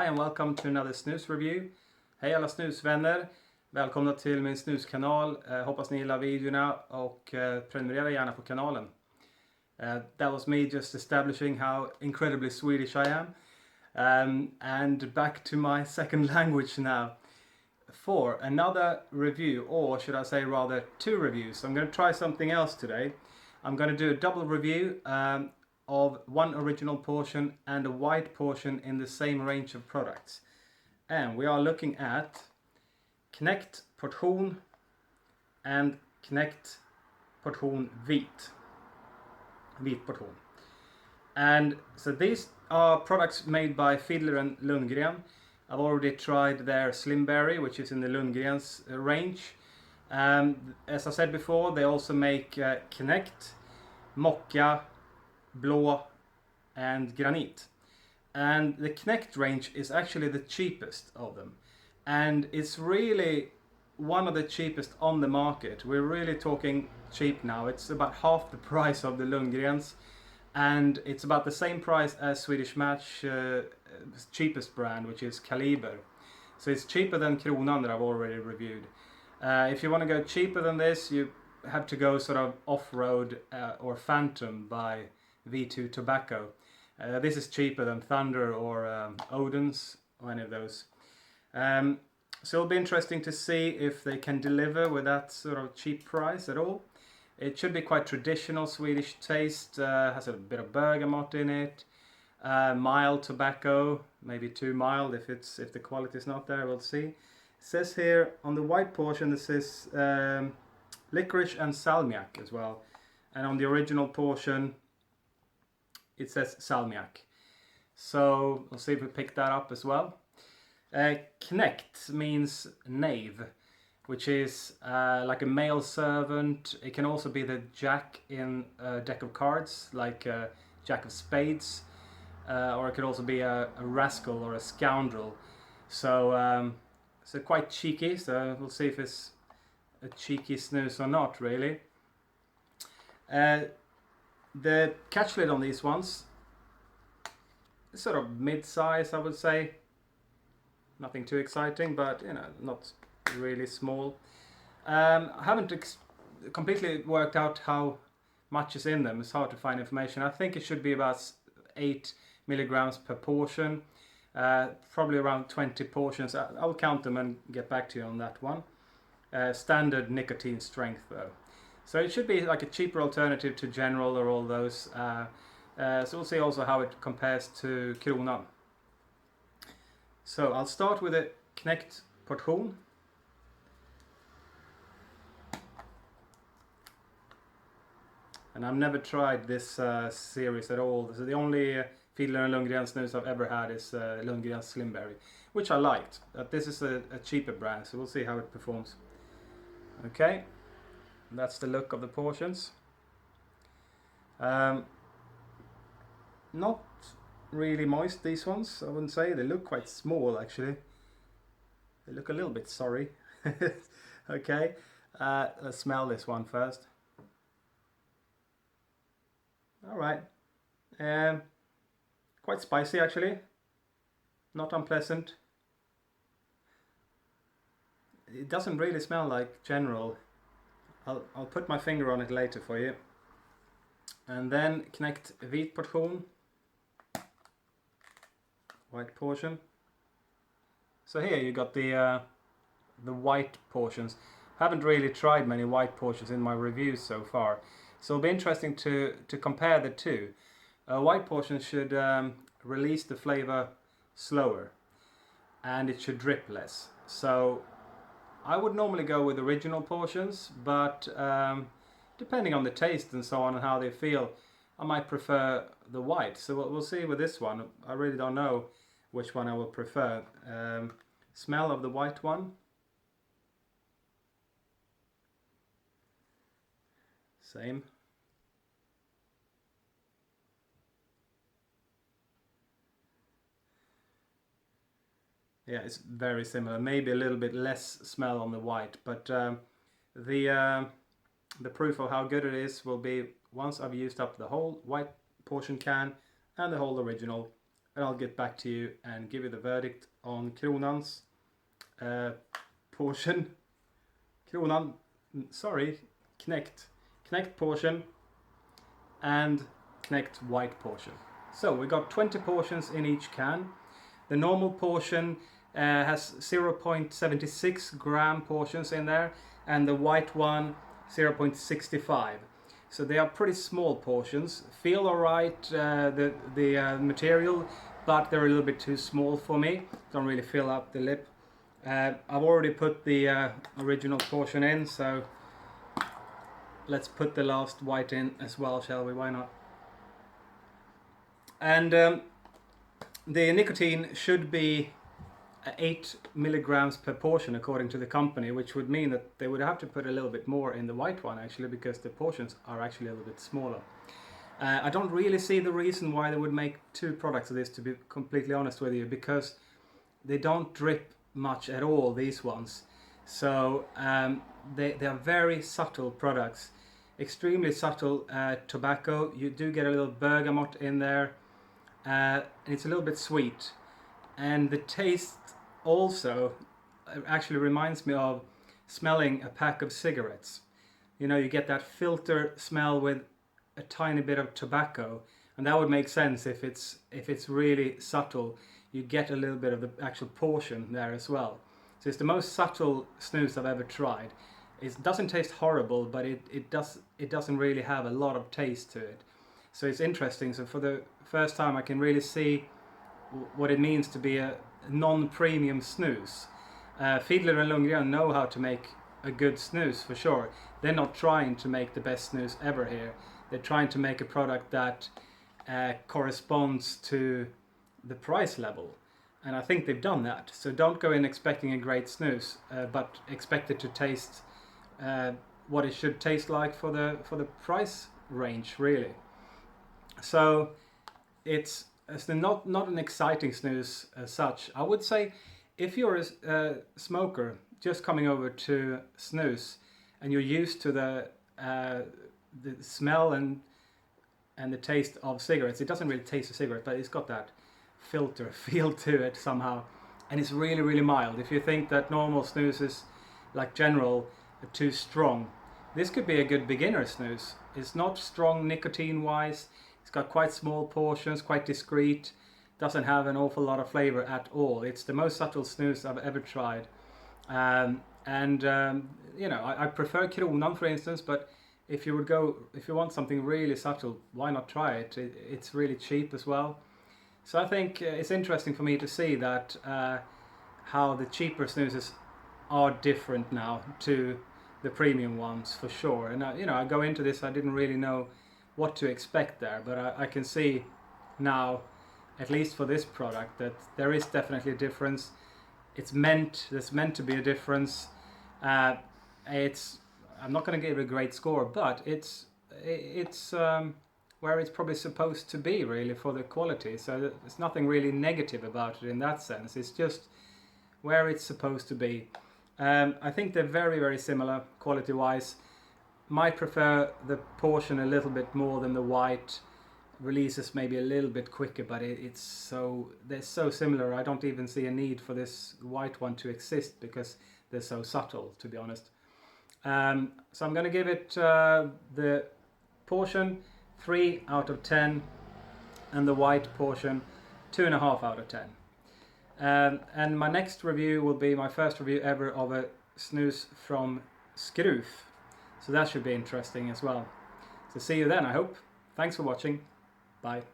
and welcome to another Snus review. Hej alla snusvänner! Välkomna till min snuskanal. Hoppas ni gillar videorna och prenumerera gärna på kanalen. That was me just establishing how incredibly Swedish I am. And back to my second language now. For another review, or should I say rather two reviews. I'm going to try something else today. I'm going to do a double review of one original portion and a white portion in the same range of products. And we are looking at Knekt Portion and Knekt Portion Vit Portion. And so these are products made by Fiedler and Lundgren. I've already tried their Slim Berry, which is in the Lundgrens range. As I said before, they also make Knekt, Mocca, Blå and Granit. And the Knekt range is actually the cheapest of them. And it's really one of the cheapest on the market. We're really talking cheap now. It's about half the price of the Lundgrens. And it's about the same price as Swedish Match cheapest brand, which is Kaliber. So it's cheaper than Kronan that I've already reviewed. If you want to go cheaper than this, you have to go sort of off-road or Phantom by V2 Tobacco. This is cheaper than Thunder or Odin's or any of those. So it'll be interesting to see if they can deliver with that sort of cheap price at all. It should be quite traditional Swedish taste, has a bit of bergamot in it, mild tobacco, maybe too mild if the quality is not there, we'll see. It says here on the white portion this is licorice and salmiak as well, and on the original portion it says salmiak. So we'll see if we pick that up as well. Knekt means knave, which is like a male servant. It can also be the jack in a deck of cards, like a jack of spades, or it could also be a rascal or a scoundrel. So quite cheeky, so we'll see if it's a cheeky snus or not, really. The catch lid on these ones is sort of mid-size, I would say. Nothing too exciting, but you know, not really small. I haven't completely worked out how much is in them. It's hard to find information. I think it should be about 8 milligrams per portion. Probably around 20 portions. I'll count them and get back to you on that one. Standard nicotine strength though. So it should be like a cheaper alternative to General or all those. So we'll see also how it compares to Kronan. So I'll start with a Knekt Portion. And I've never tried this series at all. So the only Fiedler and Lundgren snus I've ever had is Lundgren's Slim Berry, which I liked. This is a cheaper brand, so we'll see how it performs. Okay, that's the look of the portions. Not really moist, these ones, I wouldn't say. They look quite small, actually. They look a little bit sorry. Okay, let's smell this one first. Alright, quite spicy actually, not unpleasant. It doesn't really smell like General. I'll put my finger on it later for you. And then Knekt Vit Portion, white portion. So here you got the white portions. Haven't really tried many white portions in my reviews so far. So it'll be interesting to compare the two. White portion should release the flavor slower and it should drip less. So I would normally go with original portions, but depending on the taste and so on and how they feel, I might prefer the white. So we'll see with this one. I really don't know which one I will prefer. Smell of the white one. Same. Yeah, it's very similar. Maybe a little bit less smell on the white, but the proof of how good it is will be once I've used up the whole white portion can and the whole original and I'll get back to you and give you the verdict on Kronans portion. Knekt Portion and Knekt Vit Portion. So we got 20 portions in each can. The normal portion has 0.76 gram portions in there, and the white one 0.65. So they are pretty small portions. Feel alright, the material, but they're a little bit too small for me. Don't really fill up the lip. I've already put the original portion in, so let's put the last white in as well, shall we? Why not? And the nicotine should be 8 milligrams per portion according to the company, which would mean that they would have to put a little bit more in the white one actually, because the portions are actually a little bit smaller. I don't really see the reason why they would make two products of this, to be completely honest with you, because they don't drip much at all, these ones. So they are very subtle products, extremely subtle tobacco. You do get a little bergamot in there, and it's a little bit sweet, and the taste also actually reminds me of smelling a pack of cigarettes. You know, you get that filter smell with a tiny bit of tobacco, and that would make sense if it's really subtle. You get a little bit of the actual portion there as well. So it's the most subtle snus I've ever tried. It doesn't taste horrible, but it doesn't really have a lot of taste to it. So it's interesting. So for the first time I can really see what it means to be a non-premium snus. Fiedler and Lundgren know how to make a good snus for sure. They're not trying to make the best snus ever here. They're trying to make a product that corresponds to the price level, and I think they've done that. So don't go in expecting a great snus, but expect it to taste what it should taste like for the price range, really. So it's not an exciting snus as such. I would say if you're a smoker just coming over to snus and you're used to the smell and the taste of cigarettes, it doesn't really taste of cigarette, but it's got that filter feel to it somehow, and it's really, really mild. If you think that normal snus is like General too strong, this could be a good beginner snus. It's not strong nicotine wise, it's got quite small portions, quite discreet, doesn't have an awful lot of flavor at all. It's the most subtle snus I've ever tried. You know, I prefer Kronan, for instance, but if you want something really subtle, why not try it? It's really cheap as well. So I think it's interesting for me to see that how the cheaper snoozes are different now to the premium ones, for sure. And you know, I go into this, I didn't really know what to expect there, but I can see now, at least for this product, that there is definitely a difference. There's meant to be a difference. I'm not going to give it a great score, but it's where it's probably supposed to be, really, for the quality. So there's nothing really negative about it in that sense. It's just where it's supposed to be. I think they're very, very similar quality-wise. Might prefer the portion a little bit more than the white. Releases maybe a little bit quicker, but they're so similar. I don't even see a need for this white one to exist because they're so subtle, to be honest. So I'm going to give it the portion 3 out of 10 and the white portion 2.5 out of 10. And my next review will be my first review ever of a snus from Grov. So that should be interesting as well. So see you then, I hope. Thanks for watching. Bye.